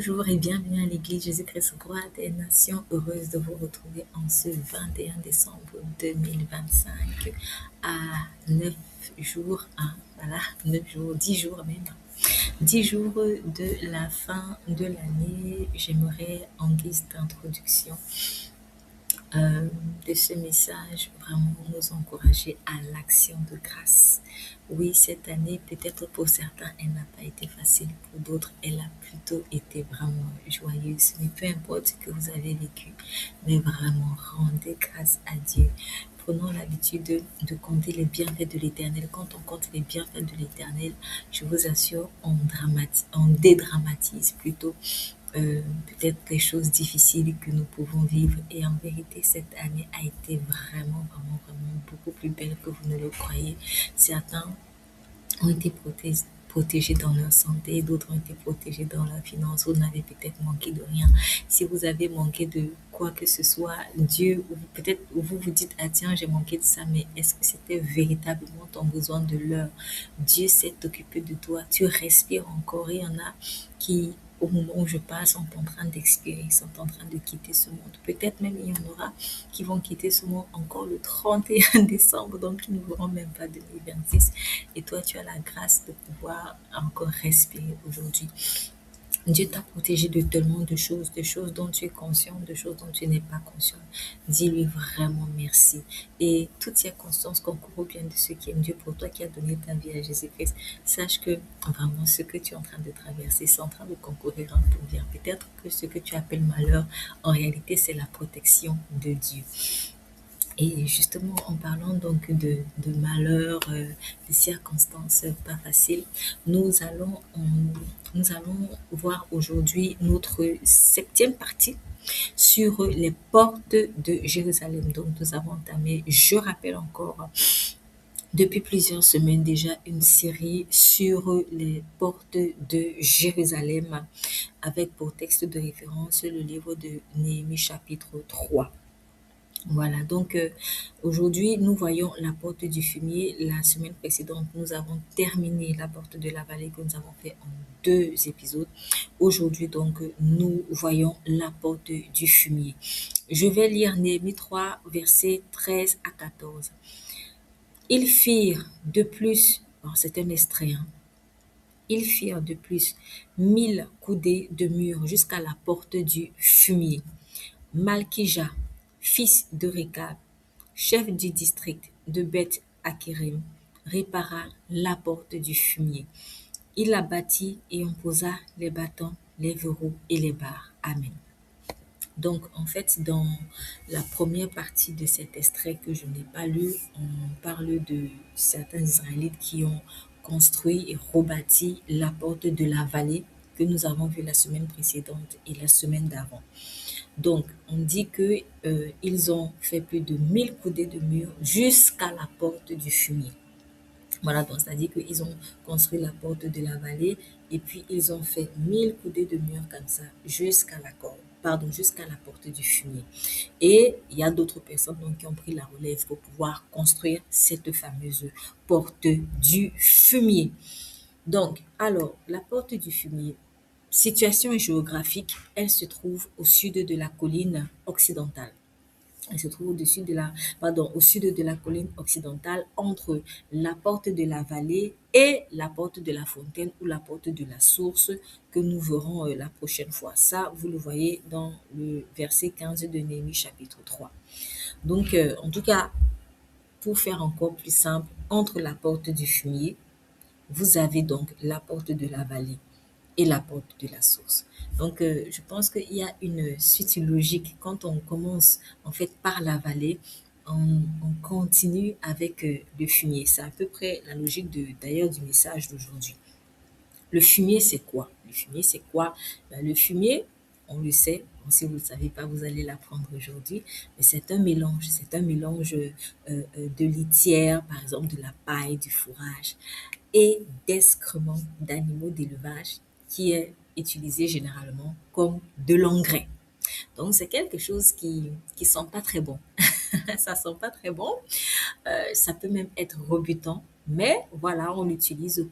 Bonjour et bienvenue à l'Église Jésus-Christ Roi des Nations. Heureuse de vous retrouver en ce 21 décembre 2025 à 9 jours, voilà, 9 jours, 10 jours même. 10 jours de la fin de l'année. J'aimerais en guise d'introduction euh, de ce message, vraiment nous encourager à l'action de grâce. Oui, cette année, peut-être pour certains, elle n'a pas été facile, pour d'autres, elle a plutôt été vraiment joyeuse. Mais peu importe ce que vous avez vécu, mais vraiment, rendez grâce à Dieu. Prenons l'habitude de compter les bienfaits de l'Éternel. Quand on compte les bienfaits de l'Éternel, je vous assure, on dédramatise plutôt peut-être des choses difficiles que nous pouvons vivre. Et en vérité, cette année a été vraiment beaucoup plus belle que vous ne le croyez. Certains ont été protégés dans leur santé, d'autres ont été protégés dans leur finance. Vous n'avez peut-être manqué de rien. Si vous avez manqué de quoi que ce soit, Dieu, ou peut-être vous vous dites, ah tiens, j'ai manqué de ça, mais est-ce que c'était véritablement ton besoin de l'heure? Dieu s'est occupé de toi. Tu respires encore. Il y en a qui, au moment où je parle, sont en train d'expirer, sont en train de quitter ce monde. Peut-être même il y en aura qui vont quitter ce monde encore le 31 décembre, donc ils ne verront même pas 2026. Et toi, tu as la grâce de pouvoir encore respirer aujourd'hui. Dieu t'a protégé de tellement de choses dont tu es conscient, de choses dont tu n'es pas conscient. Dis-lui vraiment merci. Et toutes circonstances concourent au bien de ceux qui aiment Dieu. Pour toi qui as donné ta vie à Jésus-Christ, sache que vraiment ce que tu es en train de traverser, c'est en train de concourir en ton bien. Peut-être que ce que tu appelles malheur, en réalité, c'est la protection de Dieu. Et justement, en parlant donc de malheurs, de circonstances pas faciles, nous allons voir aujourd'hui notre septième partie sur les portes de Jérusalem. Donc, nous avons entamé, je rappelle encore, depuis plusieurs semaines déjà, une série sur les portes de Jérusalem avec pour texte de référence le livre de Néhémie chapitre 3. Voilà, donc aujourd'hui, nous voyons la porte du fumier. La semaine précédente, nous avons terminé la porte de la vallée que nous avons fait en 2 épisodes. Aujourd'hui, donc, nous voyons la porte du fumier. Je vais lire Néhémie 3, versets 13 à 14. Ils firent de plus, c'est un extrait, ils firent de plus 1000 coudées de mur jusqu'à la porte du fumier. Malkija, fils de Rekab, chef du district de Beth Akérim, répara la porte du fumier. Il la bâtit et en posa les bâtons, les verrous et les barres. Amen. Donc, en fait, dans la première partie de cet extrait que je n'ai pas lu, on parle de certains Israélites qui ont construit et rebâti la porte de la vallée que nous avons vue la semaine précédente et la semaine d'avant. Donc, on dit que ils ont fait plus de 1000 coudées de mur jusqu'à la porte du fumier. Voilà, donc c'est-à-dire qu'ils ont construit la porte de la vallée et puis ils ont fait 1000 coudées de mur comme ça jusqu'à jusqu'à la porte du fumier. Et il y a d'autres personnes donc, qui ont pris la relève pour pouvoir construire cette fameuse porte du fumier. Donc, alors, la porte du fumier, situation géographique, elle se trouve au sud de la colline occidentale. Elle se trouve au sud de la colline occidentale, entre la porte de la vallée et la porte de la fontaine ou la porte de la source que nous verrons la prochaine fois. Ça, vous le voyez dans le verset 15 de Néhémie chapitre 3. Donc, en tout cas, pour faire encore plus simple, entre la porte du fumier, vous avez donc la porte de la vallée et la porte de la source. Donc, je pense qu'il y a une suite logique. Quand on commence, en fait, par la vallée, on continue avec le fumier. C'est à peu près la logique d'ailleurs du message d'aujourd'hui. Le fumier, c'est quoi? Le fumier, c'est quoi? Ben, le fumier, on le sait, bon, si vous ne le savez pas, vous allez l'apprendre aujourd'hui, mais c'est un mélange. C'est un mélange de litière, par exemple de la paille, du fourrage, et d'excréments d'animaux d'élevage qui est utilisé généralement comme de l'engrais. Donc, c'est quelque chose qui sent pas très bon. Ça sent pas très bon. Ça peut même être rebutant. Mais voilà, on l'utilise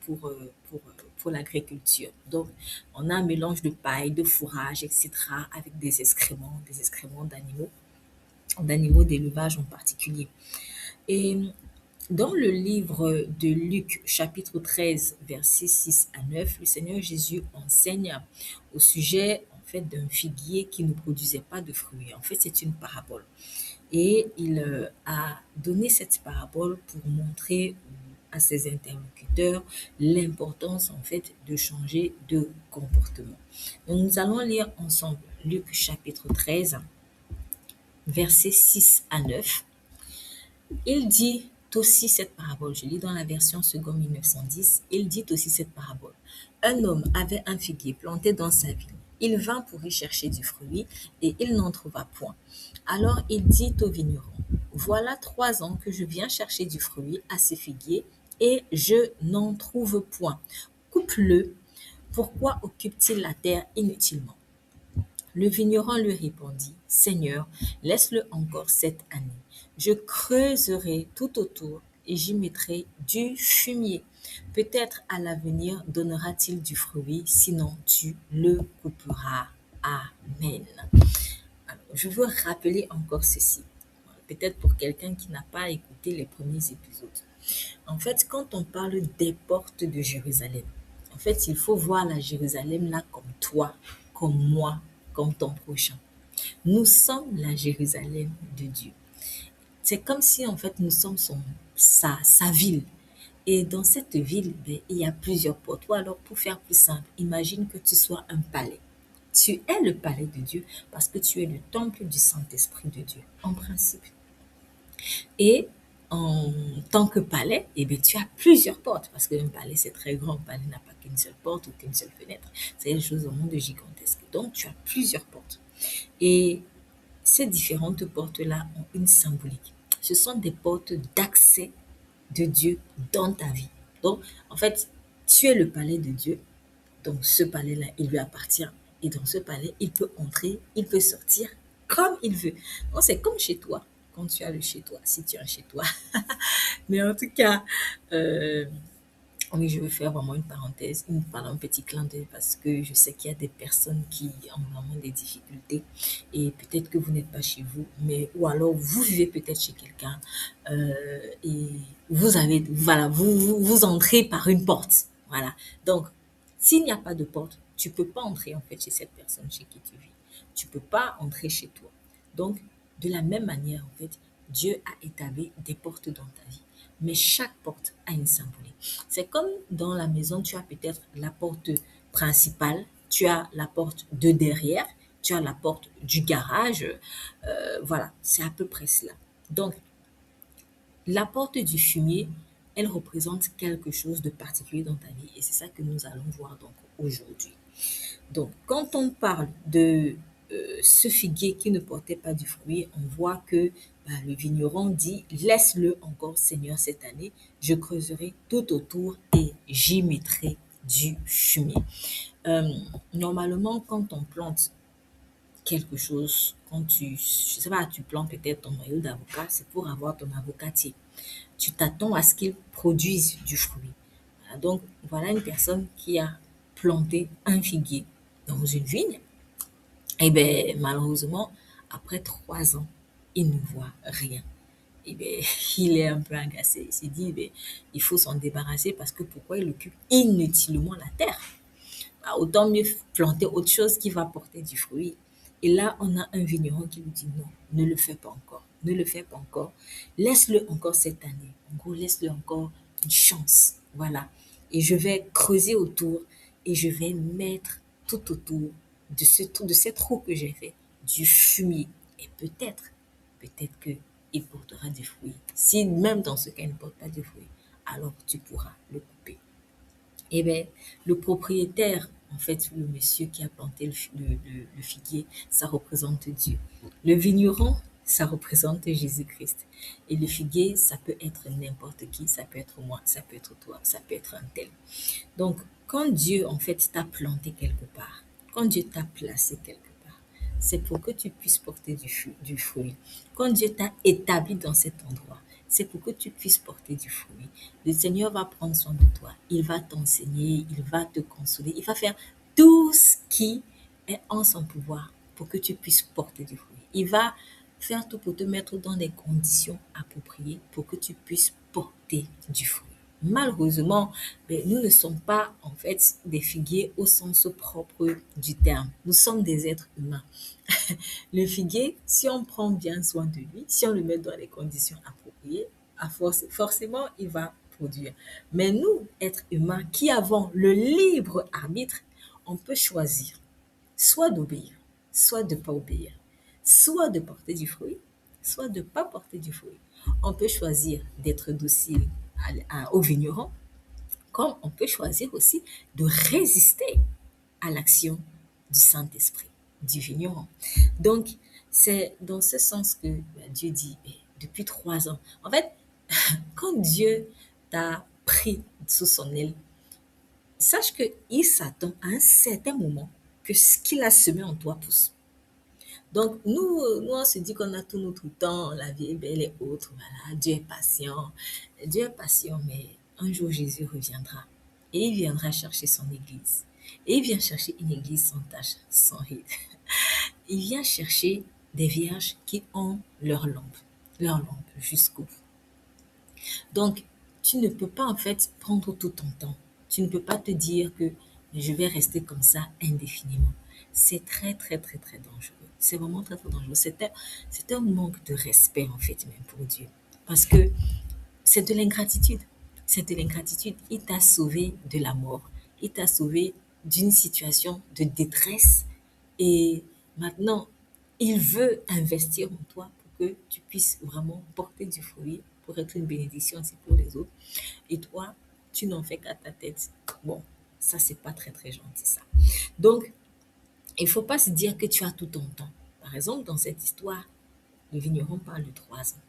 pour l'agriculture. Donc, on a un mélange de paille, de fourrage, etc., avec des excréments d'animaux d'élevage en particulier. Et dans le livre de Luc, chapitre 13, versets 6 à 9, le Seigneur Jésus enseigne au sujet en fait d'un figuier qui ne produisait pas de fruits. En fait, c'est une parabole. Et il a donné cette parabole pour montrer à ses interlocuteurs l'importance en fait de changer de comportement. Donc nous allons lire ensemble Luc chapitre 13, versets 6 à 9. Il dit aussi cette parabole, je lis dans la version seconde 1910, il dit aussi cette parabole. Un homme avait un figuier planté dans sa ville. Il vint pour y chercher du fruit et il n'en trouva point. Alors il dit au vigneron, voilà 3 ans que je viens chercher du fruit à ce figuier et je n'en trouve point. Coupe-le, pourquoi occupe-t-il la terre inutilement? Le vigneron lui répondit, Seigneur, laisse-le encore cette année. Je creuserai tout autour et j'y mettrai du fumier. Peut-être à l'avenir donnera-t-il du fruit, sinon tu le couperas. Amen. Alors, je veux rappeler encore ceci. Peut-être pour quelqu'un qui n'a pas écouté les premiers épisodes. En fait, quand on parle des portes de Jérusalem, en fait, il faut voir la Jérusalem là comme toi, comme moi, comme ton prochain. Nous sommes la Jérusalem de Dieu. C'est comme si en fait nous sommes sa ville. Et dans cette ville, ben, il y a plusieurs portes. Ou alors, pour faire plus simple, imagine que tu sois un palais. Tu es le palais de Dieu parce que tu es le temple du Saint-Esprit de Dieu, en principe. Et en tant que palais, eh bien, tu as plusieurs portes parce qu'un palais, c'est très grand. Un palais n'a pas qu'une seule porte ou qu'une seule fenêtre. C'est une chose au monde gigantesque. Donc, tu as plusieurs portes. Et ces différentes portes-là ont une symbolique. Ce sont des portes d'accès de Dieu dans ta vie. Donc, en fait, tu es le palais de Dieu. Donc, ce palais-là, il lui appartient. Et dans ce palais, il peut entrer, il peut sortir comme il veut. Donc, c'est comme chez toi, quand tu as le chez toi, si tu as un chez toi. Mais en tout cas, euh, oui, je veux faire vraiment une parenthèse, un petit clin d'œil parce que je sais qu'il y a des personnes qui ont vraiment des difficultés et peut-être que vous n'êtes pas chez vous, mais ou alors vous vivez peut-être chez quelqu'un et voilà, vous entrez par une porte, voilà. Donc, s'il n'y a pas de porte, tu peux pas entrer en fait chez cette personne chez qui tu vis. Tu peux pas entrer chez toi. Donc, de la même manière, en fait, Dieu a établi des portes dans ta vie. Mais chaque porte a une symbolique. C'est comme dans la maison, tu as peut-être la porte principale, tu as la porte de derrière, tu as la porte du garage. Voilà, c'est à peu près cela. Donc, la porte du fumier, elle représente quelque chose de particulier dans ta vie et c'est ça que nous allons voir donc aujourd'hui. Donc, quand on parle de ce figuier qui ne portait pas du fruit, on voit que le vigneron dit, laisse-le encore Seigneur cette année, je creuserai tout autour et j'y mettrai du fumier. Euh, Normalement, quand on plante quelque chose, quand je sais pas, tu plantes peut-être ton noyau d'avocat, c'est pour avoir ton avocatier. Tu t'attends à ce qu'il produise du fruit. Voilà, donc, voilà une personne qui a planté un figuier dans une vigne. Eh bien, malheureusement, après 3 ans, il ne voit rien. Eh bien, il est un peu agacé. Il s'est dit, eh bien, il faut s'en débarrasser parce que pourquoi il occupe inutilement la terre? Autant mieux planter autre chose qui va porter du fruit. Et là, on a un vigneron qui lui dit non, ne le fais pas encore, ne le fais pas encore, laisse-le encore cette année. En gros, laisse-le encore une chance. Voilà. Et je vais creuser autour et je vais mettre tout autour de cette trou que j'ai fait du fumier. Et peut-être que il portera du fruit. Si même dans ce cas, il ne porte pas de fruit, alors tu pourras le couper. Eh bien, le propriétaire, en fait, le monsieur qui a planté le figuier, ça représente Dieu. Le vigneron, ça représente Jésus-Christ. Et le figuier, ça peut être n'importe qui, ça peut être moi, ça peut être toi, ça peut être un tel. Donc, quand Dieu, en fait, t'a planté quelque part, quand Dieu t'a placé quelque part, c'est pour que tu puisses porter du fruit. Quand Dieu t'a établi dans cet endroit, c'est pour que tu puisses porter du fruit. Le Seigneur va prendre soin de toi. Il va t'enseigner, il va te consoler, il va faire tout ce qui est en son pouvoir pour que tu puisses porter du fruit. Il va faire tout pour te mettre dans des conditions appropriées pour que tu puisses porter du fruit. Malheureusement, nous ne sommes pas en fait des figuiers au sens propre du terme. Nous sommes des êtres humains. Le figuier, si on prend bien soin de lui, si on le met dans les conditions appropriées, forcément, il va produire. Mais nous, êtres humains qui avons le libre arbitre, on peut choisir soit d'obéir, soit de ne pas obéir, soit de porter du fruit, soit de ne pas porter du fruit. On peut choisir d'être docile au vigneron, comme on peut choisir aussi de résister à l'action du Saint-Esprit, du vigneron. Donc, c'est dans ce sens que Dieu dit, depuis 3 ans, en fait, quand Dieu t'a pris sous son aile, sache qu'il s'attend à un certain moment que ce qu'il a semé en toi pousse. Donc, nous, on se dit qu'on a tout notre temps, la vie est belle et autre, voilà, Dieu est patient. Dieu est patient, mais un jour Jésus reviendra et il viendra chercher son église. Et il vient chercher une église sans tache, sans ride. Il vient chercher des vierges qui ont leur lampe jusqu'au bout. Donc, tu ne peux pas en fait prendre tout ton temps. Tu ne peux pas te dire que je vais rester comme ça indéfiniment. C'est très, très, très, très dangereux. C'est vraiment très, très dangereux. C'est un manque de respect en fait même pour Dieu. Parce que c'est de l'ingratitude. C'est de l'ingratitude. Il t'a sauvé de la mort. Il t'a sauvé d'une situation de détresse. Et maintenant, il veut investir en toi pour que tu puisses vraiment porter du fruit, pour être une bénédiction aussi pour les autres. Et toi, tu n'en fais qu'à ta tête. Bon, ça, c'est pas très, très gentil, ça. Donc, il faut pas se dire que tu as tout ton temps. Par exemple, dans cette histoire, le vigneron parle de 3 ans.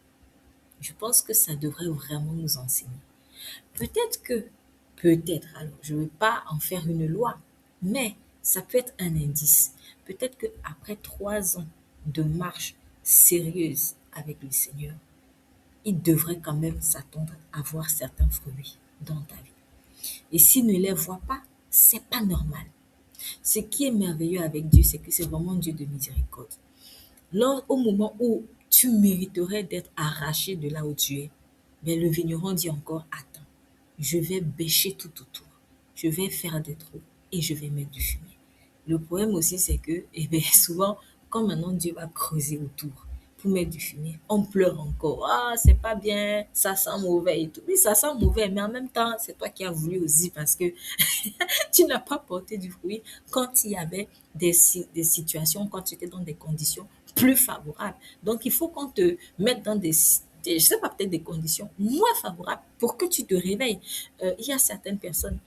Je pense que ça devrait vraiment nous enseigner. Peut-être que, peut-être, alors, je ne veux pas en faire une loi, mais ça peut être un indice. Peut-être qu'après 3 ans de marche sérieuse avec le Seigneur, il devrait quand même s'attendre à voir certains fruits dans ta vie. Et s'il ne les voit pas, c'est pas normal. Ce qui est merveilleux avec Dieu, c'est que c'est vraiment Dieu de miséricorde. Au moment où tu mériterais d'être arraché de là où tu es, mais le vigneron dit encore, attends, je vais bêcher tout autour, je vais faire des trous et je vais mettre du fumier. Le problème aussi, c'est que, souvent, quand maintenant Dieu va creuser autour pour mettre du fumier, on pleure encore. Ah, c'est pas bien, ça sent mauvais et tout. Oui, ça sent mauvais, mais en même temps, c'est toi qui as voulu aussi parce que tu n'as pas porté du fruit quand il y avait des situations, quand tu étais dans des conditions plus favorables. Donc, il faut qu'on te mette dans je sais pas, peut-être des conditions moins favorables pour que tu te réveilles. Il y a certaines personnes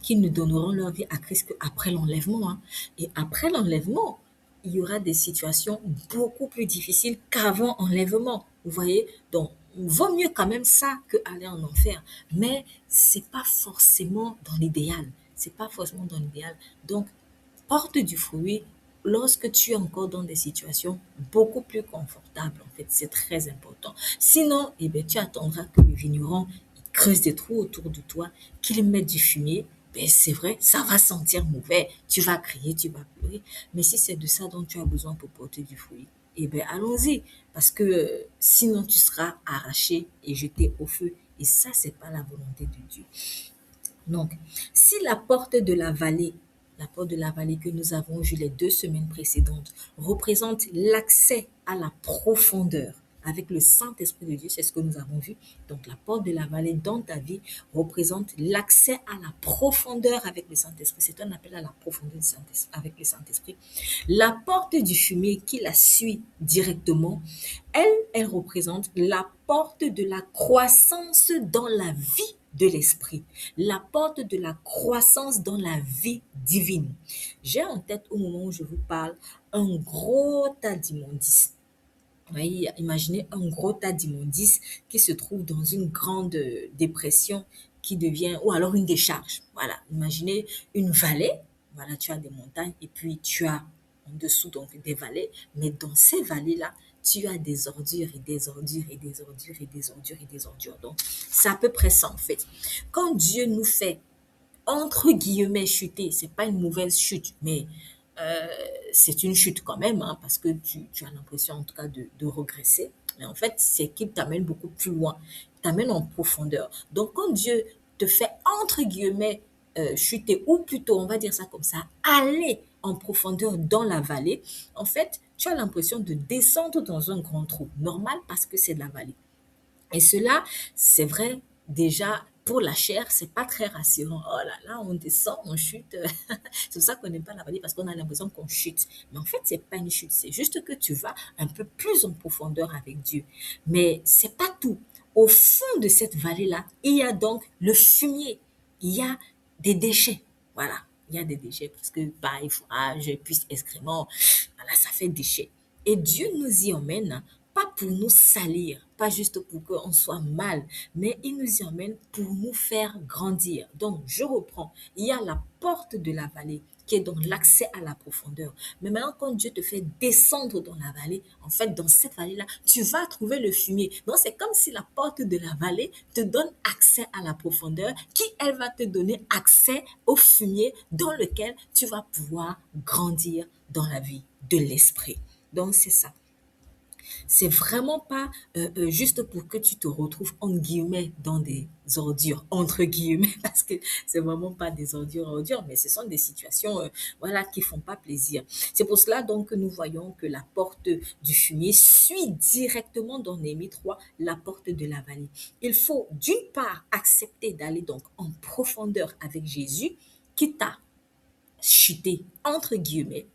qui ne donneront leur vie à Christ qu'après l'enlèvement, hein. Et après l'enlèvement, il y aura des situations beaucoup plus difficiles qu'avant enlèvement. Vous voyez? Donc, vaut mieux quand même ça que aller en enfer. Mais c'est pas forcément dans l'idéal. C'est pas forcément dans l'idéal. Donc, porte du fruit lorsque tu es encore dans des situations beaucoup plus confortables. En fait, c'est très important. Sinon, tu attendras que le vigneron il creuse des trous autour de toi, qu'il mette du fumier. C'est vrai, ça va sentir mauvais. Tu vas crier, tu vas pleurer. Mais si c'est de ça dont tu as besoin pour porter du fruit, allons-y. Parce que sinon, tu seras arraché et jeté au feu. Et ça, c'est pas la volonté de Dieu. Donc, si la porte de la vallée que nous avons vue les 2 semaines précédentes, représente l'accès à la profondeur avec le Saint-Esprit de Dieu, c'est ce que nous avons vu. Donc, la porte de la vallée dans ta vie représente l'accès à la profondeur avec le Saint-Esprit. C'est un appel à la profondeur avec le Saint-Esprit. La porte du fumier qui la suit directement, elle représente la porte de la croissance dans la vie de l'esprit, la porte de la croissance dans la vie divine. J'ai en tête au moment où je vous parle un gros tas d'immondices. Oui, imaginez un gros tas d'immondices qui se trouve dans une grande dépression qui devient, ou alors une décharge. Voilà, imaginez une vallée. Voilà, tu as des montagnes et puis tu as en dessous donc des vallées. Mais dans ces vallées-là, tu as des ordures et des ordures et des ordures et des ordures et des ordures. Donc, c'est à peu près ça en fait. Quand Dieu nous fait entre guillemets chuter, c'est pas une mauvaise chute, mais c'est une chute quand même, hein, parce que tu as l'impression en tout cas de regresser. Mais en fait, c'est qu'il t'amène beaucoup plus loin, t'amène en profondeur. Donc quand Dieu te fait entre guillemets chuter, ou plutôt on va dire ça comme ça, aller en profondeur dans la vallée, en fait, tu as l'impression de descendre dans un grand trou. Normal parce que c'est de la vallée. Et cela, c'est vrai, déjà, pour la chair, c'est pas très rassurant. Oh là là, on descend, on chute. C'est pour ça qu'on n'aime pas la vallée parce qu'on a l'impression qu'on chute. Mais en fait, c'est pas une chute. C'est juste que tu vas un peu plus en profondeur avec Dieu. Mais c'est pas tout. Au fond de cette vallée-là, il y a donc le fumier. Il y a des déchets. Voilà. Il y a des déchets parce que, pareil, fourrage, puis excréments, voilà, ça fait déchets. Et Dieu nous y emmène, pas pour nous salir, pas juste pour qu'on soit mal, mais il nous y emmène pour nous faire grandir. Donc, je reprends. Il y a la porte de la vallée qui est donc l'accès à la profondeur. Mais maintenant, quand Dieu te fait descendre dans la vallée, en fait, dans cette vallée-là, tu vas trouver le fumier. Donc, c'est comme si la porte de la vallée te donne accès à la profondeur, qui, elle, va te donner accès au fumier dans lequel tu vas pouvoir grandir dans la vie de l'esprit. Donc, c'est ça. C'est vraiment pas juste pour que tu te retrouves entre guillemets dans des ordures, entre guillemets, parce que c'est vraiment pas des ordures, mais ce sont des situations voilà, qui font pas plaisir. C'est pour cela donc que nous voyons que la porte du fumier suit directement dans Néhémie 3 la porte de la vallée. Il faut d'une part accepter d'aller donc en profondeur avec Jésus, quitte à chuter entre guillemets,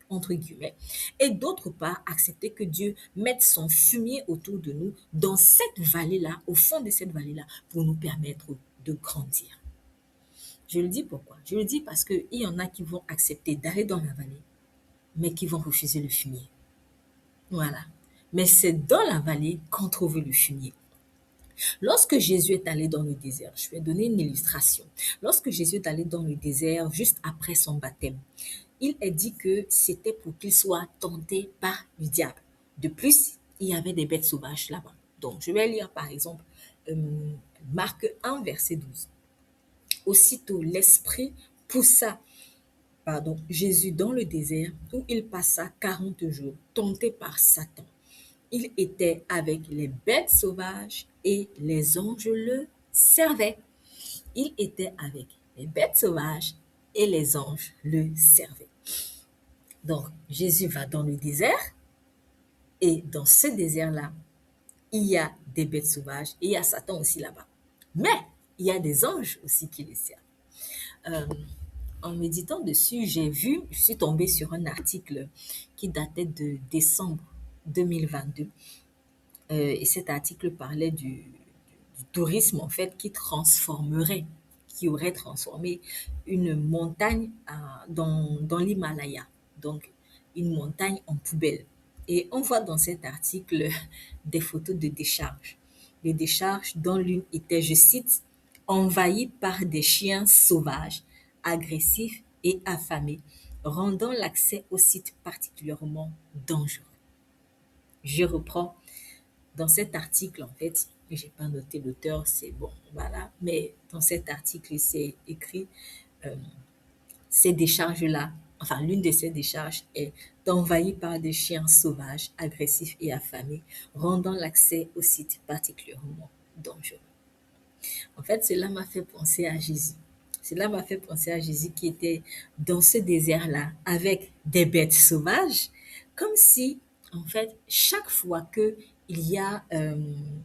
et d'autre part accepter que Dieu mette son fumier autour de nous dans cette vallée-là, au fond de cette vallée-là, pour nous permettre de grandir. Je le dis pourquoi? Je le dis parce qu'il y en a qui vont accepter d'aller dans la vallée, mais qui vont refuser le fumier. Voilà. Mais c'est dans la vallée qu'on trouve le fumier. Lorsque Jésus est allé dans le désert, je vais donner une illustration. Lorsque Jésus est allé dans le désert juste après son baptême, il est dit que c'était pour qu'il soit tenté par le diable. De plus, il y avait des bêtes sauvages là-bas. Donc, je vais lire par exemple euh, Marc 1, verset 12. Aussitôt, l'Esprit poussa Jésus dans le désert où il passa 40 jours, tenté par Satan. Il était avec les bêtes sauvages et les anges le servaient. Il était avec les bêtes sauvages et les anges le servaient. Donc, Jésus va dans le désert et dans ce désert-là, il y a des bêtes sauvages et il y a Satan aussi là-bas. Mais il y a des anges aussi qui le servent. Euh, En méditant dessus, je suis tombée sur un article qui datait de décembre 2022. Et cet article parlait du tourisme, en fait, qui aurait transformé une montagne dans l'Himalaya. Donc, une montagne en poubelle. Et on voit dans cet article des photos de décharges. Les décharges dont l'une était, je cite, envahie par des chiens sauvages, agressifs et affamés, rendant l'accès au site particulièrement dangereux. Je reprends dans cet article, en fait, j'ai pas noté l'auteur, c'est bon, voilà, mais dans cet article, c'est écrit euh, ces décharges-là, enfin, l'une de ces décharges est envahie par des chiens sauvages, agressifs et affamés, rendant l'accès au site particulièrement dangereux. En fait, cela m'a fait penser à Jésus. Cela m'a fait penser à Jésus qui était dans ce désert-là avec des bêtes sauvages, comme si, en fait, chaque fois que il y a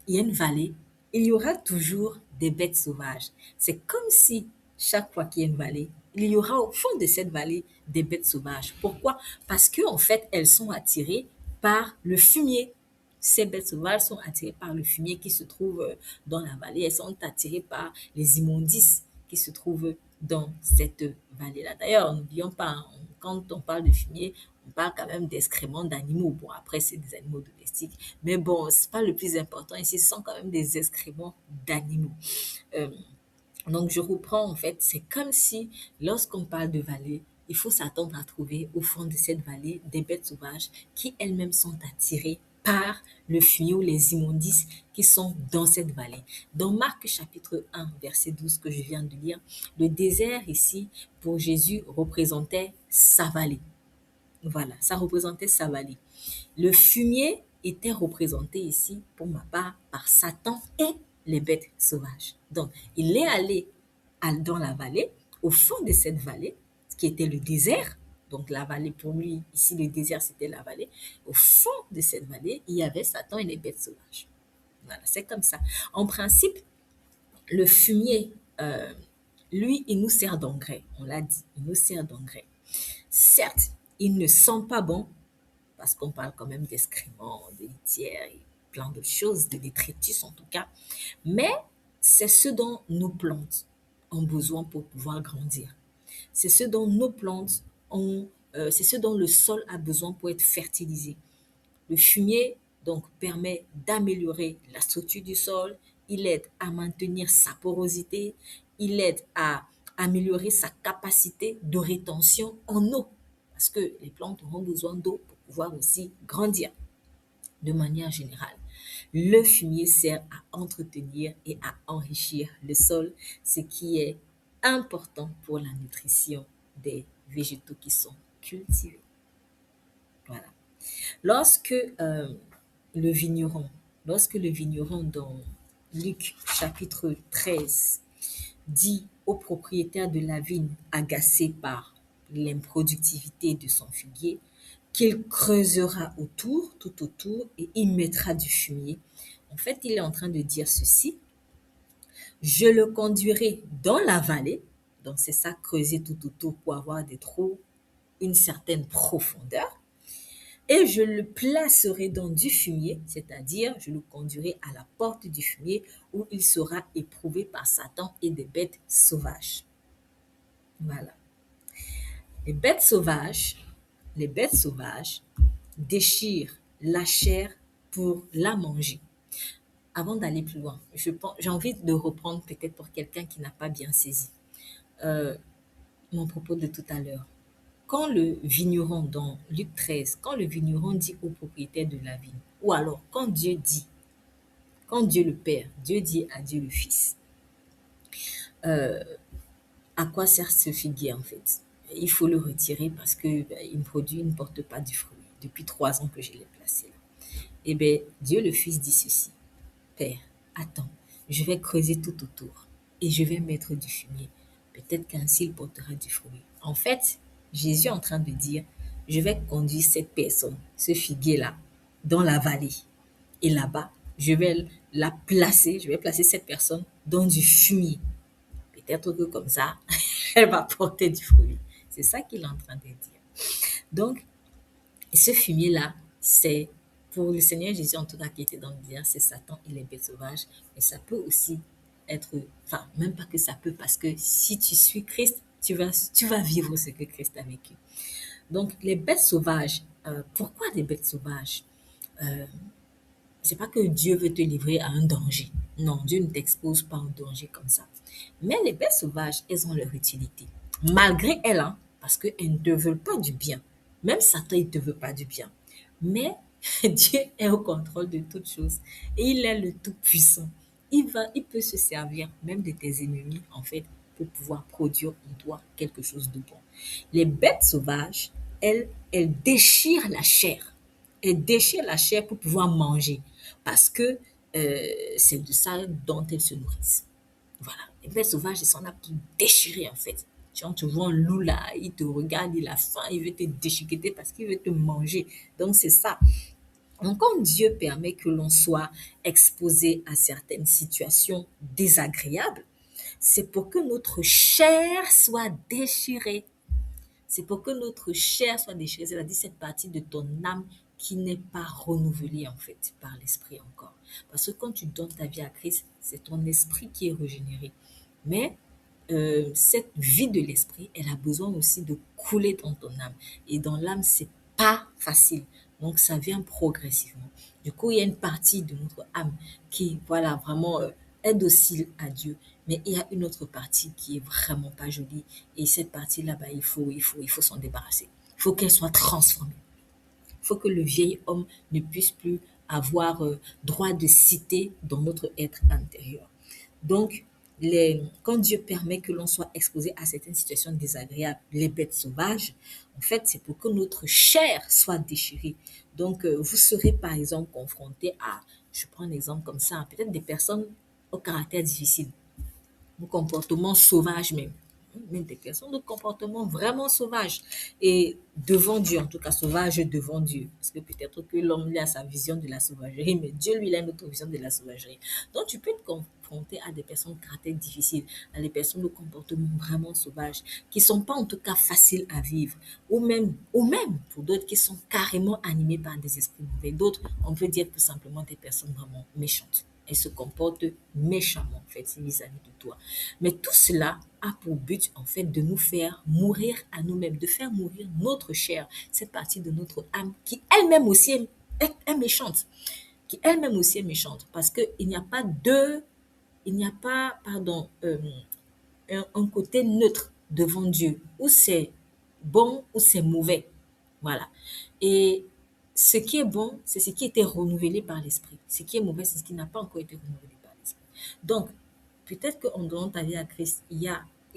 une vallée, il y aura toujours des bêtes sauvages. C'est comme si chaque fois qu'il y a une vallée, il y aura au fond de cette vallée des bêtes sauvages. Pourquoi? Parce que en fait, elles sont attirées par le fumier. Ces bêtes sauvages sont attirées par le fumier qui se trouve dans la vallée. Elles sont attirées par les immondices qui se trouvent dans cette vallée-là. D'ailleurs, n'oublions pas, hein, quand on parle de fumier, on parle quand même d'excréments d'animaux. Bon, après, c'est des animaux domestiques. Mais bon, c'est pas le plus important ici. Ce sont quand même des excréments d'animaux. Euh, donc, je reprends en fait, c'est comme si lorsqu'on parle de vallée, il faut s'attendre à trouver au fond de cette vallée des bêtes sauvages qui elles-mêmes sont attirées par le fumier ou les immondices qui sont dans cette vallée. Dans Marc chapitre 1, verset 12 que je viens de lire, le désert ici, pour Jésus, représentait sa vallée. Voilà, ça représentait sa vallée. Le fumier était représenté ici, pour ma part, par Satan et les bêtes sauvages. Donc, il est allé dans la vallée, au fond de cette vallée, ce qui était le désert. Donc, la vallée, pour lui, ici, le désert, c'était la vallée. Au fond de cette vallée, il y avait Satan et les bêtes sauvages. Voilà, c'est comme ça. En principe, le fumier, euh, lui, il nous sert d'engrais. On l'a dit, il nous sert d'engrais. Certes, il ne sent pas bon, parce qu'on parle quand même d'excréments, de litières et plein de choses, de détritus en tout cas. Mais c'est ce dont nos plantes ont besoin pour pouvoir grandir. C'est ce dont nos plantes ont, c'est ce dont le sol a besoin pour être fertilisé. Le fumier, donc, permet d'améliorer la structure du sol, il aide à maintenir sa porosité, il aide à améliorer sa capacité de rétention en eau, parce que les plantes auront besoin d'eau pour pouvoir aussi grandir de manière générale. Le fumier sert à entretenir et à enrichir le sol, ce qui est important pour la nutrition des végétaux qui sont cultivés. Voilà. Lorsque le vigneron, lorsque le vigneron dans Luc chapitre 13 dit au propriétaire de la vigne agacé par l'improductivité de son figuier qu'il creusera autour, tout autour, et il mettra du fumier. En fait, il est en train de dire ceci: je le conduirai dans la vallée, donc c'est ça, creuser tout autour pour avoir des trous, une certaine profondeur, et je le placerai dans du fumier, c'est-à-dire je le conduirai à la porte du fumier où il sera éprouvé par Satan et des bêtes sauvages. Voilà. Les bêtes sauvages, les bêtes sauvages déchirent la chair pour la manger. Avant d'aller plus loin, j'ai envie de reprendre peut-être pour quelqu'un qui n'a pas bien saisi euh, mon propos de tout à l'heure. Quand le vigneron, dans Luc 13, quand le vigneron dit au propriétaire de la vigne, ou alors quand Dieu dit, quand Dieu le Père, Dieu dit à Dieu le Fils, euh, à quoi sert ce figuier en fait? Il faut le retirer parce que il ne porte pas du fruit. Depuis 3 ans que je l'ai placé là. Eh bien, Dieu le Fils dit ceci: Père, attends, je vais creuser tout autour et je vais mettre du fumier. Peut-être qu'ainsi il portera du fruit. En fait, Jésus est en train de dire, je vais conduire cette personne, ce figuier-là, dans la vallée. Et là-bas, je vais placer cette personne dans du fumier. Peut-être que comme ça, elle va porter du fruit. C'est ça qu'il est en train de dire. Donc, ce fumier-là, c'est pour le Seigneur Jésus, en tout cas, qui était dans le désert, c'est Satan et les bêtes sauvages. Mais ça peut aussi être, enfin, même pas que ça peut, parce que si tu suis Christ, tu vas vivre ce que Christ a vécu. Donc, les bêtes sauvages, pourquoi des bêtes sauvages? Euh, c'est pas que Dieu veut te livrer à un danger. Non, Dieu ne t'expose pas au danger comme ça. Mais les bêtes sauvages, elles ont leur utilité. Malgré elles, hein, parce qu'elles ne te veulent pas du bien. Même Satan, il ne te veut pas du bien. Mais Dieu est au contrôle de toutes choses. Et il est le Tout-Puissant. Il peut se servir même de tes ennemis, en fait, pour pouvoir produire en toi quelque chose de bon. Les bêtes sauvages, elles déchirent la chair. Elles déchirent la chair pour pouvoir manger. Parce que c'est de ça dont elles se nourrissent. Voilà. Les bêtes sauvages, ils sont là pour déchirer, en fait. Quand tu vois un loup là, il te regarde, il a faim, il veut te déchiqueter parce qu'il veut te manger. Donc, c'est ça. Donc, quand Dieu permet que l'on soit exposé à certaines situations désagréables, c'est pour que notre chair soit déchirée. C'est pour que notre chair soit déchirée, c'est-à-dire cette partie de ton âme qui n'est pas renouvelée en fait par l'esprit encore. Parce que quand tu donnes ta vie à Christ, c'est ton esprit qui est régénéré. Mais cette vie de l'esprit, elle a besoin aussi de couler dans ton âme. Et dans l'âme, c'est pas facile. Donc ça vient progressivement. Du coup, il y a une partie de notre âme qui, voilà, vraiment est docile à Dieu. Mais il y a une autre partie qui est vraiment pas jolie. Et cette partie-là, bah, il faut s'en débarrasser. Il faut qu'elle soit transformée. Il faut que le vieil homme ne puisse plus avoir droit de citer dans notre être intérieur. Donc, quand Dieu permet que l'on soit exposé à certaines situations désagréables, les bêtes sauvages, en fait, c'est pour que notre chair soit déchirée. Donc, vous serez par exemple confronté à, je prends un exemple comme ça, peut-être des personnes au caractère difficile, au comportement sauvage même des personnes de comportement vraiment sauvage et devant Dieu, en tout cas sauvage devant Dieu. Parce que peut-être que l'homme lui a sa vision de la sauvagerie, mais Dieu lui il a une autre vision de la sauvagerie. Donc tu peux te confronter à des personnes de caractère difficile, à des personnes de comportement vraiment sauvage, qui sont pas en tout cas faciles à vivre, ou même pour d'autres qui sont carrément animés par des esprits mauvais. D'autres, on peut dire tout simplement des personnes vraiment méchantes. Elles se comportent méchamment, en fait, vis-à-vis de toi. Mais tout cela a pour but, en fait, de nous faire mourir à nous-mêmes, de faire mourir notre chair, cette partie de notre âme qui elle-même aussi est méchante, qui elle-même aussi est méchante, parce qu'il n'y a pas deux, il n'y a pas, pardon, un côté neutre devant Dieu, où c'est bon ou c'est mauvais. Voilà. Et ce qui est bon, c'est ce qui a été renouvelé par l'Esprit. Ce qui est mauvais, c'est ce qui n'a pas encore été renouvelé par l'Esprit. Donc, peut-être qu'en donnant ta vie à Christ, il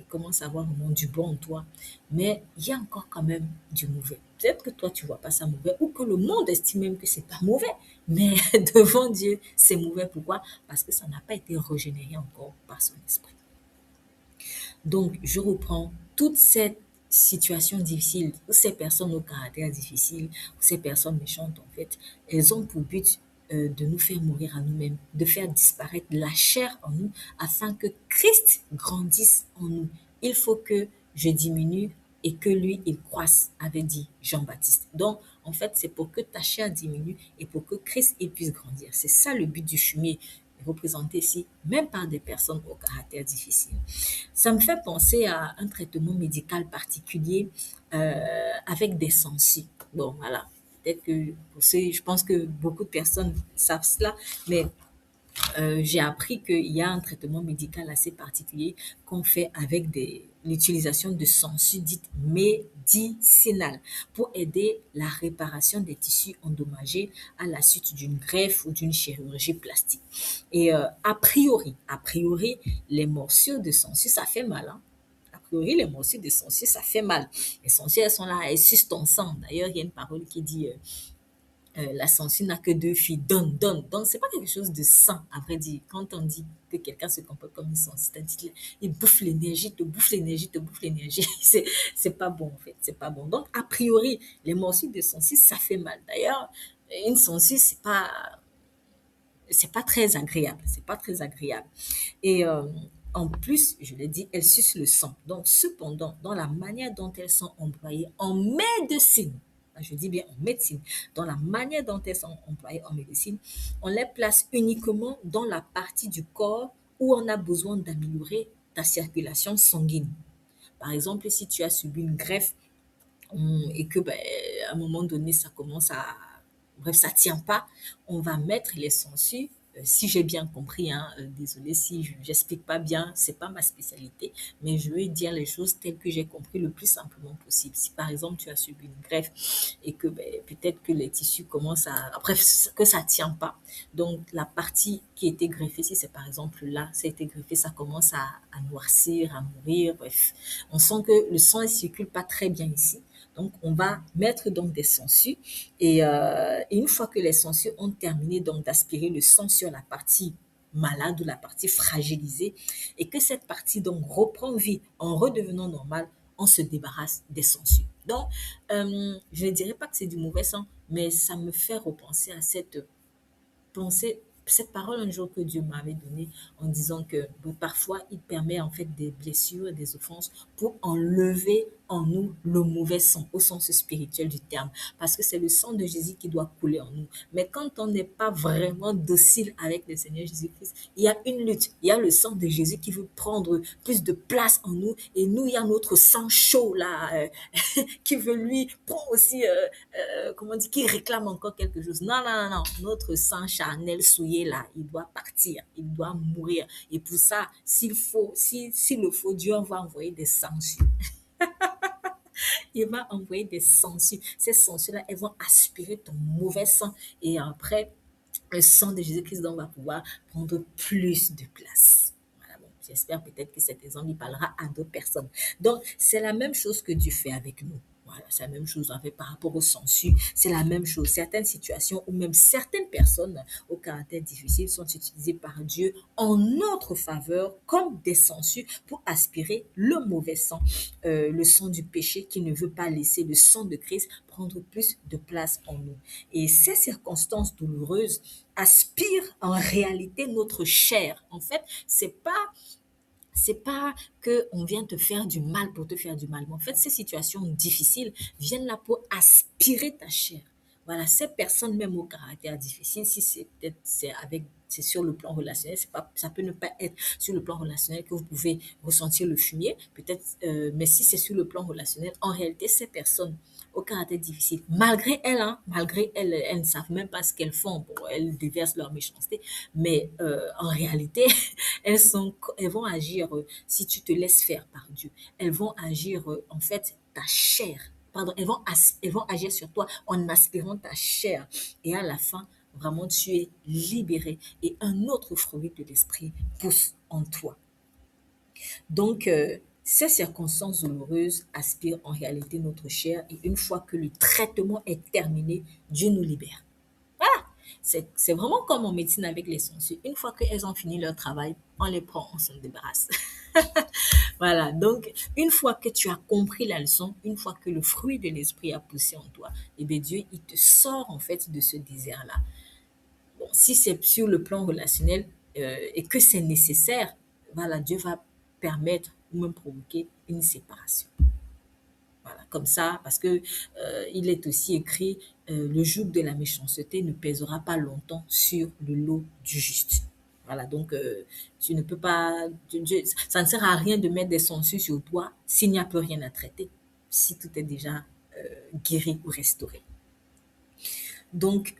commence à avoir vraiment du bon en toi, mais il y a encore quand même du mauvais. Peut-être que toi, tu vois pas ça mauvais, ou que le monde estime même que c'est pas mauvais, mais devant Dieu, c'est mauvais. Pourquoi? Parce que ça n'a pas été régénéré encore par son esprit. Donc, je reprends toute cette situation difficile, ou ces personnes au caractère difficile, ou ces personnes méchantes, en fait, elles ont pour but de nous faire mourir à nous-mêmes, de faire disparaître la chair en nous, afin que Christ grandisse en nous. Il faut que je diminue et que lui, il croisse, avait dit Jean-Baptiste. Donc, en fait, c'est pour que ta chair diminue et pour que Christ, il puisse grandir. C'est ça le but du fumier, représenté ici, même par des personnes au caractère difficile. Ça me fait penser à un traitement médical particulier avec des sangsues. Bon, voilà. Peut-être que pour ceux, je pense que beaucoup de personnes savent cela, mais j'ai appris qu'il y a un traitement médical assez particulier qu'on fait avec l'utilisation de sangsues dites médicinales pour aider la réparation des tissus endommagés à la suite d'une greffe ou d'une chirurgie plastique. Et a priori, les morceaux de sangsues, ça fait mal, hein. A priori, les morceaux de sangsues, ça fait mal. Les sangsues, elles sont là, elles sucent ton sang. D'ailleurs, il y a une parole qui dit la censure n'a que deux filles, donne, donne. Donc, c'est pas quelque chose de sain, à vrai dire. Quand on dit que quelqu'un se comporte comme une censure, c'est-à-dire il bouffe l'énergie, te bouffe l'énergie, te bouffe l'énergie. C'est pas bon, en fait. C'est pas bon. Donc, a priori, les morsures de censure, ça fait mal. D'ailleurs, une censure, c'est pas très agréable. C'est pas très agréable. Et en plus, je l'ai dit, elles sucent le sang. Donc, cependant, dans la manière dont elles sont employées en médecine, je dis bien en médecine, dans la manière dont elles sont employées en médecine, on les place uniquement dans la partie du corps où on a besoin d'améliorer ta circulation sanguine. Par exemple, si tu as subi une greffe et que ben, à un moment donné, ça commence à... Bref, ça tient pas, on va mettre les sangsues. Si j'ai bien compris, hein, désolé si j'explique pas bien, c'est pas ma spécialité, mais je vais dire les choses telles que j'ai compris le plus simplement possible. Si par exemple tu as subi une greffe et que ben, peut-être que les tissus commencent à, bref, que ça tient pas, donc la partie qui a été greffée, si c'est par exemple là, ça a été greffé, ça commence à noircir, à mourir, bref, on sent que le sang ne circule pas très bien ici. Donc, on va mettre donc des sangsues et une fois que les sangsues ont terminé donc d'aspirer le sang sur la partie malade ou la partie fragilisée et que cette partie donc reprend vie en redevenant normale, on se débarrasse des sangsues. Donc, je ne dirais pas que c'est du mauvais sang, mais ça me fait repenser à cette parole un jour que Dieu m'avait donnée en disant que bon, parfois il permet en fait des blessures, des offenses pour enlever en nous le mauvais sang au sens spirituel du terme parce que c'est le sang de Jésus qui doit couler en nous. Mais quand on n'est pas vraiment docile avec le Seigneur Jésus-Christ, il y a une lutte. Il y a le sang de Jésus qui veut prendre plus de place en nous et nous il y a notre sang chaud là qui veut lui prendre aussi comment on dit, qui réclame encore quelque chose. Non, non, non, non. Notre sang charnel souillé là, il doit partir, il doit mourir. Et pour ça, s'il le faut, Dieu va envoyer des sanctions. Il va envoyer des sanctions. Ces sanctions-là, elles vont aspirer ton mauvais sang. Et après, le sang de Jésus-Christ donc va pouvoir prendre plus de place. Voilà, bon, j'espère peut-être que cet exemple il parlera à d'autres personnes. Donc, c'est la même chose que Dieu fait avec nous. Voilà, c'est la même chose avec, par rapport aux censures. C'est la même chose. Certaines situations ou même certaines personnes au caractère difficile sont utilisées par Dieu en notre faveur comme des censures pour aspirer le mauvais sang, le sang du péché qui ne veut pas laisser le sang de Christ prendre plus de place en nous. Et ces circonstances douloureuses aspirent en réalité notre chair. En fait, c'est pas que on vient te faire du mal pour te faire du mal. Mais en fait, ces situations difficiles viennent là pour aspirer ta chair. Voilà, ces personnes, même au caractère difficile, si c'est peut-être c'est sur le plan relationnel, c'est pas, ça peut ne pas être sur le plan relationnel que vous pouvez ressentir le fumier, peut-être, mais si c'est sur le plan relationnel, en réalité, ces personnes au caractère difficile, malgré elles, elles ne savent même pas ce qu'elles font, bon, elles déversent leur méchanceté, mais en réalité, elles vont agir si tu te laisses faire par Dieu. Elles vont agir en fait ta chair. Pardon, elles vont agir sur toi en aspirant ta chair. Et à la fin, vraiment, tu es libéré et un autre fruit de l'esprit pousse en toi. Donc, ces circonstances douloureuses aspirent en réalité notre chair et une fois que le traitement est terminé, Dieu nous libère. Voilà. C'est vraiment comme en médecine avec les sangsues. Une fois qu'elles ont fini leur travail, on les prend, on s'en débarrasse. Voilà. Donc, une fois que tu as compris la leçon, une fois que le fruit de l'esprit a poussé en toi, eh bien Dieu, il te sort en fait de ce désert-là. Bon, si c'est sur le plan relationnel et que c'est nécessaire, voilà, Dieu va permettre ou même provoquer une séparation. Voilà, comme ça, parce que il est aussi écrit, le joug de la méchanceté ne pèsera pas longtemps sur le lot du juste. Voilà, donc tu ne peux pas, ça ne sert à rien de mettre des censures sur toi s'il n'y a plus rien à traiter, si tout est déjà guéri ou restauré. Donc,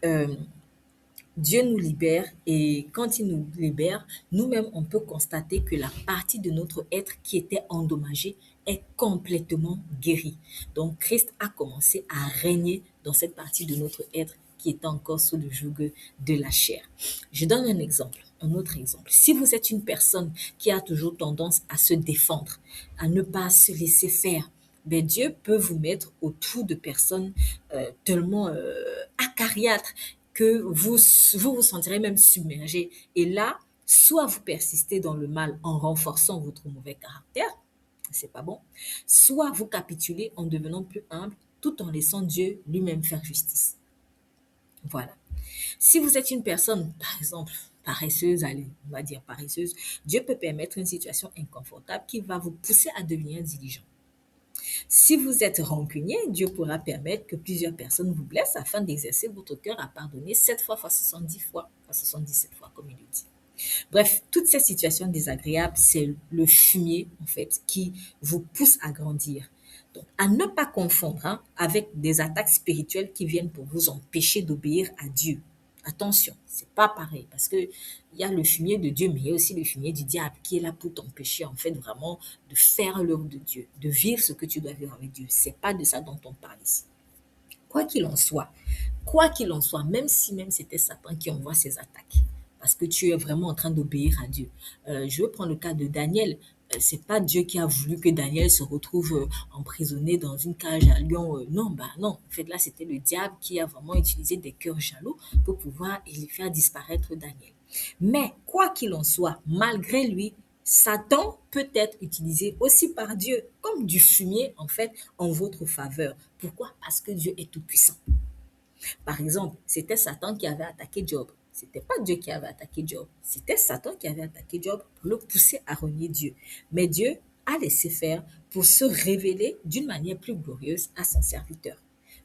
Dieu nous libère et quand il nous libère, nous-mêmes, on peut constater que la partie de notre être qui était endommagée est complètement guérie. Donc, Christ a commencé à régner dans cette partie de notre être qui était encore sous le joug de la chair. Je donne un autre exemple. Si vous êtes une personne qui a toujours tendance à se défendre, à ne pas se laisser faire, ben Dieu peut vous mettre autour de personnes tellement acariâtres que vous sentirez même submergé. Et là, soit vous persistez dans le mal en renforçant votre mauvais caractère, c'est pas bon, soit vous capitulez en devenant plus humble tout en laissant Dieu lui-même faire justice. Voilà. Si vous êtes une personne, par exemple, paresseuse, allez, on va dire paresseuse, Dieu peut permettre une situation inconfortable qui va vous pousser à devenir diligent. Si vous êtes rancunier, Dieu pourra permettre que plusieurs personnes vous blessent afin d'exercer votre cœur à pardonner 7 fois, fois 70 fois, fois 77 fois, comme il le dit. Bref, toutes ces situations désagréables, c'est le fumier, en fait, qui vous pousse à grandir. Donc, à ne pas confondre avec des attaques spirituelles qui viennent pour vous empêcher d'obéir à Dieu. Attention, c'est pas pareil parce que il y a le fumier de Dieu, mais il y a aussi le fumier du diable qui est là pour t'empêcher en fait vraiment de faire l'œuvre de Dieu, de vivre ce que tu dois vivre avec Dieu. C'est pas de ça dont on parle ici. Quoi qu'il en soit, même si c'était Satan qui envoie ses attaques, parce que tu es vraiment en train d'obéir à Dieu. Je veux prendre le cas de Daniel. C'est pas Dieu qui a voulu que Daniel se retrouve emprisonné dans une cage à lion. Non, bah non. En fait, là, c'était le diable qui a vraiment utilisé des cœurs jaloux pour pouvoir faire disparaître Daniel. Mais quoi qu'il en soit, malgré lui, Satan peut être utilisé aussi par Dieu comme du fumier, en fait, en votre faveur. Pourquoi? Parce que Dieu est tout-puissant. Par exemple, c'était Satan qui avait attaqué Job. C'était pas Dieu qui avait attaqué Job. C'était Satan qui avait attaqué Job pour le pousser à renier Dieu. Mais Dieu a laissé faire pour se révéler d'une manière plus glorieuse à son serviteur.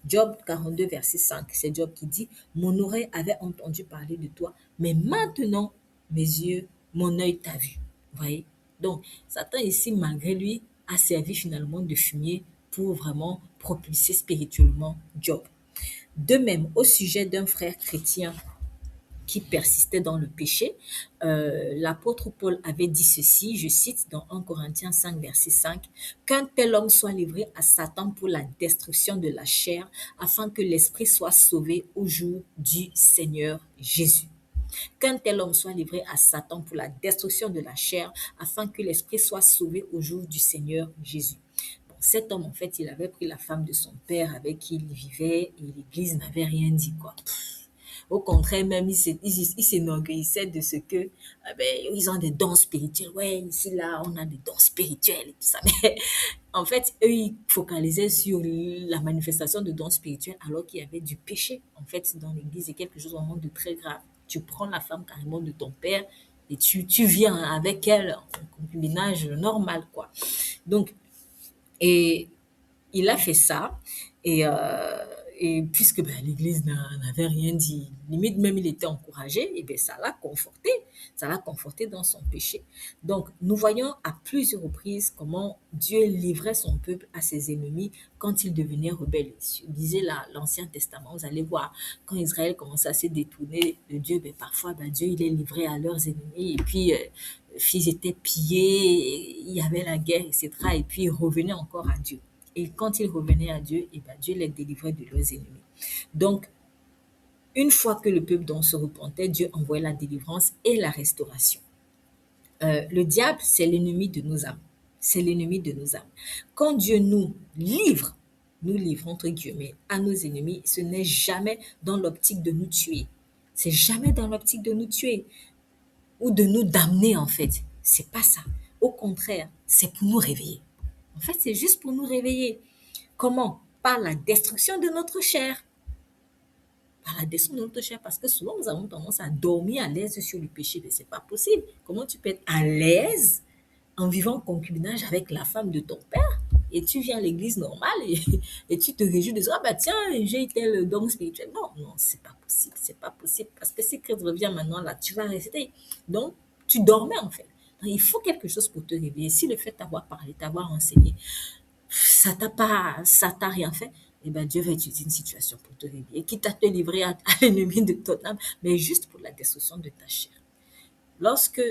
Job 42, verset 5, c'est Job qui dit, mon oreille avait entendu parler de toi, mais maintenant, mes yeux, mon œil t'a vu. Vous voyez? Donc, Satan ici, malgré lui, a servi finalement de fumier pour vraiment propulser spirituellement Job. De même, au sujet d'un frère chrétien qui persistait dans le péché, l'apôtre Paul avait dit ceci, je cite dans 1 Corinthiens 5, verset 5, qu'un tel homme soit livré à Satan pour la destruction de la chair, afin que l'esprit soit sauvé au jour du Seigneur Jésus. Qu'un tel homme soit livré à Satan pour la destruction de la chair, afin que l'esprit soit sauvé au jour du Seigneur Jésus. Bon, cet homme, en fait, il avait pris la femme de son père avec qui il vivait et l'Église n'avait rien dit, quoi. Au contraire, même, il s'enorgueillissait de ce que, ils ont des dons spirituels. Ouais, ici, là, on a des dons spirituels et tout ça. Mais en fait, eux, ils focalisaient sur la manifestation de dons spirituels alors qu'il y avait du péché. En fait, dans l'église, c'est quelque chose vraiment de très grave. Tu prends la femme carrément de ton père et tu viens avec elle en concubinage normal, quoi. Donc, et il a fait ça et, euh, et puisque ben, l'Église n'avait rien dit, limite même il était encouragé, et bien ça l'a conforté dans son péché. Donc nous voyons à plusieurs reprises comment Dieu livrait son peuple à ses ennemis quand il devenait rebelle. Lisez l'Ancien Testament, vous allez voir quand Israël commençait à se détourner de Dieu, ben, parfois ben, Dieu il est livré à leurs ennemis et puis ils étaient pillés, il y avait la guerre, etc. Et puis ils revenaient encore à Dieu. Et quand ils revenaient à Dieu, et ben Dieu les délivrait de leurs ennemis. Donc, une fois que le peuple donc se repentait, Dieu envoyait la délivrance et la restauration. Le diable, c'est l'ennemi de nos âmes. C'est l'ennemi de nos âmes. Quand Dieu nous livre entre guillemets à nos ennemis, ce n'est jamais dans l'optique de nous tuer. C'est jamais dans l'optique de nous tuer ou de nous damner en fait. C'est pas ça. Au contraire, c'est pour nous réveiller. En fait, c'est juste pour nous réveiller. Comment? Par la destruction de notre chair. Par la destruction de notre chair, parce que souvent nous avons tendance à dormir à l'aise sur le péché, mais c'est pas possible. Comment tu peux être à l'aise en vivant en concubinage avec la femme de ton père et tu viens à l'église normale et tu te réjouis de ça, ah bah tiens, j'ai tel don spirituel. Non, non, c'est pas possible, parce que si Christ revient maintenant là, tu vas rester. Donc, tu dormais en fait. Donc, il faut quelque chose pour te réveiller. Si le fait d'avoir parlé, d'avoir enseigné, ça t'a rien fait, eh ben Dieu va utiliser une situation pour te réveiller, quitte à te livrer à l'ennemi de ton âme, mais juste pour la destruction de ta chair. Lorsque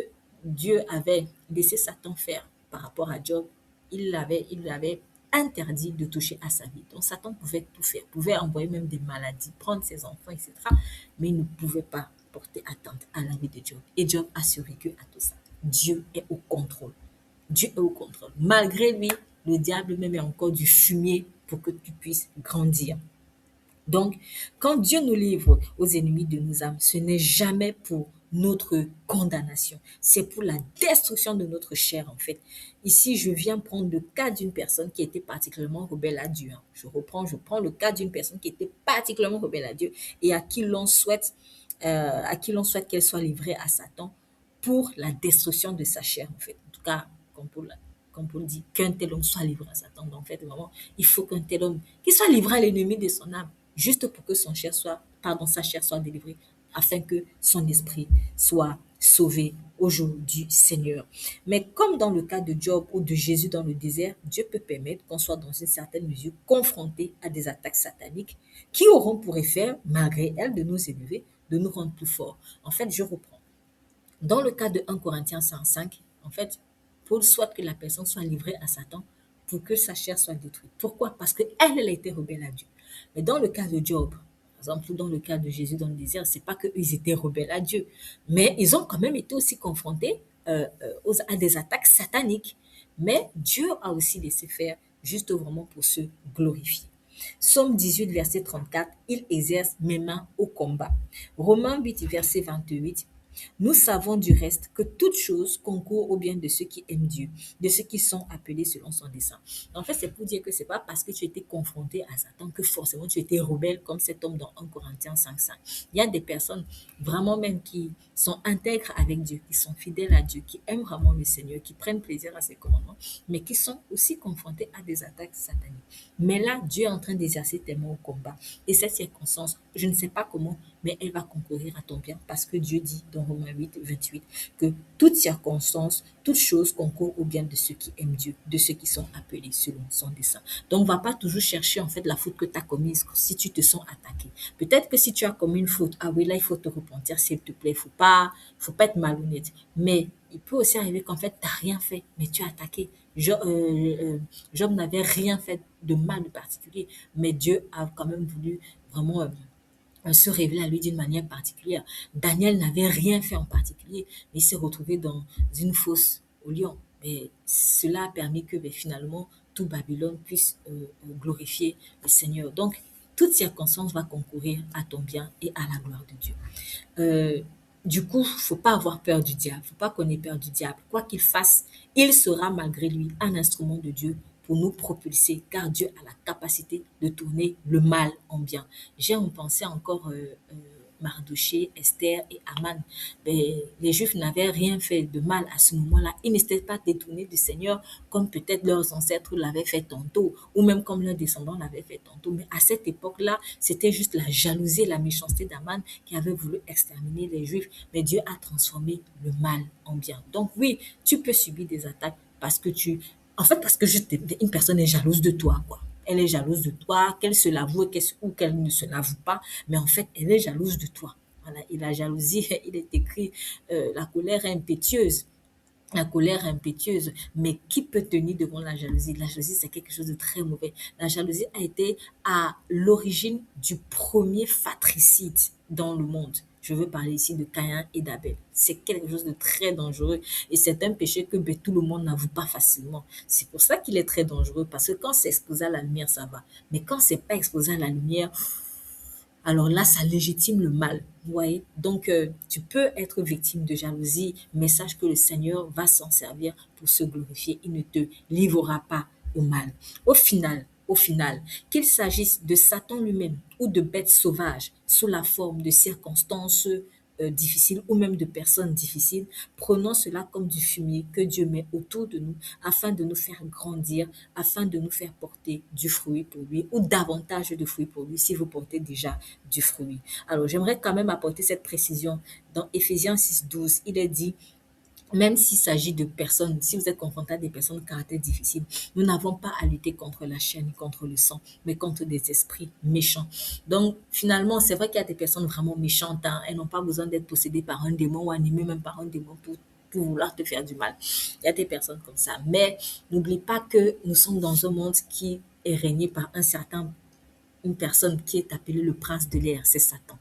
Dieu avait laissé Satan faire par rapport à Job, il avait interdit de toucher à sa vie. Donc Satan pouvait tout faire, pouvait envoyer même des maladies, prendre ses enfants, etc. Mais il ne pouvait pas porter atteinte à la vie de Job. Et Job a survécu à tout ça. Dieu est au contrôle. Dieu est au contrôle. Malgré lui, le diable même est encore du fumier pour que tu puisses grandir. Donc, quand Dieu nous livre aux ennemis de nos âmes, ce n'est jamais pour notre condamnation, c'est pour la destruction de notre chair en fait. Ici, je viens prendre le cas d'une personne qui était particulièrement rebelle à Dieu, hein. Je prends le cas d'une personne qui était particulièrement rebelle à Dieu et à qui l'on souhaite qu'elle soit livrée à Satan pour la destruction de sa chair en fait. En tout cas, comme Paul dit, qu'un tel homme soit livré à Satan. Donc, en fait, vraiment, il faut qu'un tel homme qui soit livré à l'ennemi de son âme, juste pour que sa chair soit délivrée, afin que son esprit soit sauvé au jour du Seigneur. Mais comme dans le cas de Job ou de Jésus dans le désert, Dieu peut permettre qu'on soit dans une certaine mesure confronté à des attaques sataniques qui auront pour effet, malgré elles, de nous élever, de nous rendre plus forts. En fait, je reprends. Dans le cas de 1 Corinthiens 5, en fait, Paul souhaite que la personne soit livrée à Satan pour que sa chair soit détruite. Pourquoi? Parce qu'elle, elle a été rebelle à Dieu. Mais dans le cas de Job, par exemple, ou dans le cas de Jésus dans le désert, c'est pas qu'ils étaient rebelles à Dieu, mais ils ont quand même été aussi confrontés à des attaques sataniques. Mais Dieu a aussi laissé faire, juste vraiment pour se glorifier. Somme 18, verset 34, il exerce mes mains au combat. Romains 8, verset 28, nous savons du reste que toute chose concourt au bien de ceux qui aiment Dieu, de ceux qui sont appelés selon son dessein. En fait, c'est pour dire que c'est pas parce que tu étais confronté à Satan que forcément tu étais rebelle comme cet homme dans 1 Corinthiens 5. Il y a des personnes vraiment même qui sont intègres avec Dieu, qui sont fidèles à Dieu, qui aiment vraiment le Seigneur, qui prennent plaisir à ses commandements, mais qui sont aussi confrontés à des attaques sataniques. Mais là, Dieu est en train d'exercer tes mains au combat. Et cette circonstance, je ne sais pas comment, mais elle va concourir à ton bien parce que Dieu dit dans Romains 8, 28 que toute circonstance, toute chose concourt au bien de ceux qui aiment Dieu, de ceux qui sont appelés selon son dessein. Donc, on ne va pas toujours chercher en fait la faute que tu as commise si tu te sens attaqué. Peut-être que si tu as commis une faute, ah oui, là, il faut te repentir, s'il te plaît, faut pas être malhonnête. Mais il peut aussi arriver qu'en fait, tu n'as rien fait, mais tu as attaqué. Job n'avait rien fait de mal de particulier, mais Dieu a quand même voulu vraiment se révéler à lui d'une manière particulière. Daniel n'avait rien fait en particulier, mais il s'est retrouvé dans une fosse au lion. Mais cela a permis que finalement tout Babylone puisse glorifier le Seigneur. Donc, toute circonstance va concourir à ton bien et à la gloire de Dieu. Euh, du coup, faut pas avoir peur du diable. Faut pas qu'on ait peur du diable. Quoi qu'il fasse, il sera malgré lui un instrument de Dieu pour nous propulser, car Dieu a la capacité de tourner le mal en bien. J'ai en pensée encore Mardoché, Esther et Aman. Mais les Juifs n'avaient rien fait de mal à ce moment-là. Ils n'étaient pas détournés du Seigneur comme peut-être leurs ancêtres l'avaient fait tantôt, ou même comme leurs descendants l'avaient fait tantôt. Mais à cette époque-là, c'était juste la jalousie et la méchanceté d'Aman qui avait voulu exterminer les Juifs. Mais Dieu a transformé le mal en bien. Donc oui, tu peux subir des attaques parce que parce que juste une personne est jalouse de toi, quoi. Elle est jalouse de toi, qu'elle se l'avoue ou qu'elle ne se l'avoue pas, mais en fait, elle est jalouse de toi. Voilà. Et la jalousie, il est écrit, la colère est impétueuse. La colère impétueuse, mais qui peut tenir devant la jalousie? La jalousie, c'est quelque chose de très mauvais. La jalousie a été à l'origine du premier fratricide dans le monde. Je veux parler ici de Caïn et d'Abel. C'est quelque chose de très dangereux et c'est un péché que tout le monde n'avoue pas facilement. C'est pour ça qu'il est très dangereux parce que quand c'est exposé à la lumière, ça va. Mais quand c'est pas exposé à la lumière, alors là, ça légitime le mal. Vous voyez? Donc, tu peux être victime de jalousie, mais sache que le Seigneur va s'en servir pour se glorifier. Il ne te livrera pas au mal. Au final, qu'il s'agisse de Satan lui-même ou de bêtes sauvages sous la forme de circonstances difficiles ou même de personnes difficiles, prenons cela comme du fumier que Dieu met autour de nous afin de nous faire grandir, afin de nous faire porter du fruit pour lui ou davantage de fruits pour lui si vous portez déjà du fruit. Alors, j'aimerais quand même apporter cette précision. Dans Éphésiens 6:12, il est dit même s'il s'agit de personnes, si vous êtes confronté à des personnes de caractère difficile, nous n'avons pas à lutter contre la chair ni contre le sang, mais contre des esprits méchants. Donc, finalement, c'est vrai qu'il y a des personnes vraiment méchantes, hein. Elles n'ont pas besoin d'être possédées par un démon ou animées même par un démon pour vouloir te faire du mal. Il y a des personnes comme ça. Mais n'oublie pas que nous sommes dans un monde qui est régné par une personne qui est appelée le prince de l'air, c'est Satan.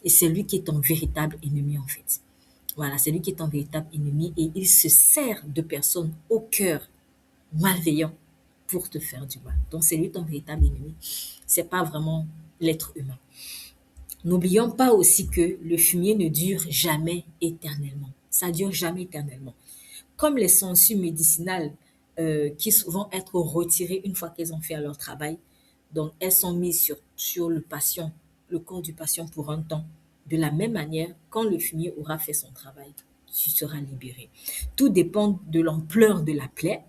Et c'est lui qui est ton véritable ennemi en fait. Voilà, c'est lui qui est ton véritable ennemi et il se sert de personnes au cœur malveillant pour te faire du mal. Donc c'est lui ton véritable ennemi. C'est pas vraiment l'être humain. N'oublions pas aussi que le fumier ne dure jamais éternellement. Ça dure jamais éternellement. Comme les sangsues médicinales qui vont être retirées une fois qu'elles ont fait leur travail, donc elles sont mises sur le corps du patient pour un temps. De la même manière, quand le fumier aura fait son travail, tu seras libéré. Tout dépend de l'ampleur de la plaie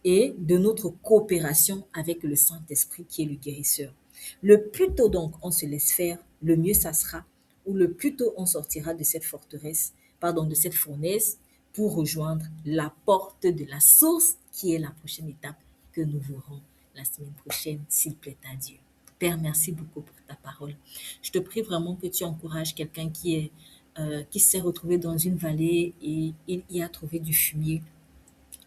et de notre coopération avec le Saint-Esprit qui est le guérisseur. Le plus tôt donc on se laisse faire, le mieux ça sera, ou le plus tôt on sortira de cette de cette fournaise pour rejoindre la porte de la source qui est la prochaine étape que nous verrons la semaine prochaine, s'il plaît à Dieu. Père, merci beaucoup pour ta parole. Je te prie vraiment que tu encourages quelqu'un qui s'est retrouvé dans une vallée et il y a trouvé du fumier.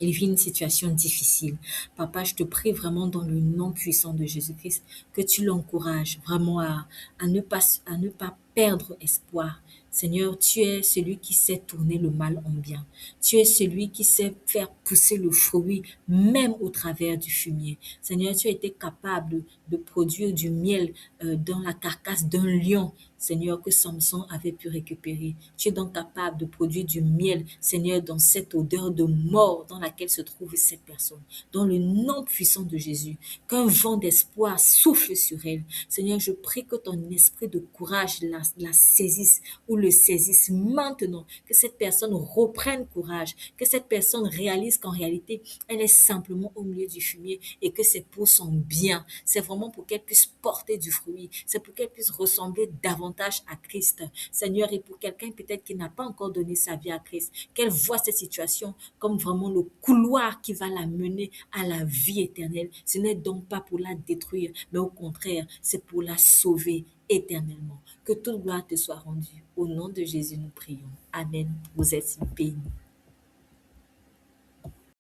Il vit une situation difficile. Papa, je te prie vraiment dans le nom puissant de Jésus-Christ que tu l'encourages vraiment à ne pas perdre espoir. Seigneur, tu es celui qui sait tourner le mal en bien. Tu es celui qui sait faire pousser le fruit même au travers du fumier. Seigneur, tu as été capable de produire du miel dans la carcasse d'un lion, Seigneur, que Samson avait pu récupérer. Tu es donc capable de produire du miel, Seigneur, dans cette odeur de mort dans laquelle se trouve cette personne. Dans le nom puissant de Jésus, qu'un vent d'espoir souffle sur elle. Seigneur, je prie que ton esprit de courage la saisisse ou le saisisse maintenant. Que cette personne reprenne courage. Que cette personne réalise qu'en réalité, elle est simplement au milieu du fumier et que c'est pour son bien. C'est vraiment pour qu'elle puisse porter du fruit. C'est pour qu'elle puisse ressembler davantage à Christ. Seigneur, et pour quelqu'un peut-être qui n'a pas encore donné sa vie à Christ, qu'elle voit cette situation comme vraiment le couloir qui va la mener à la vie éternelle. Ce n'est donc pas pour la détruire, mais au contraire, c'est pour la sauver éternellement. Que toute gloire te soit rendue. Au nom de Jésus, nous prions. Amen. Vous êtes bénis.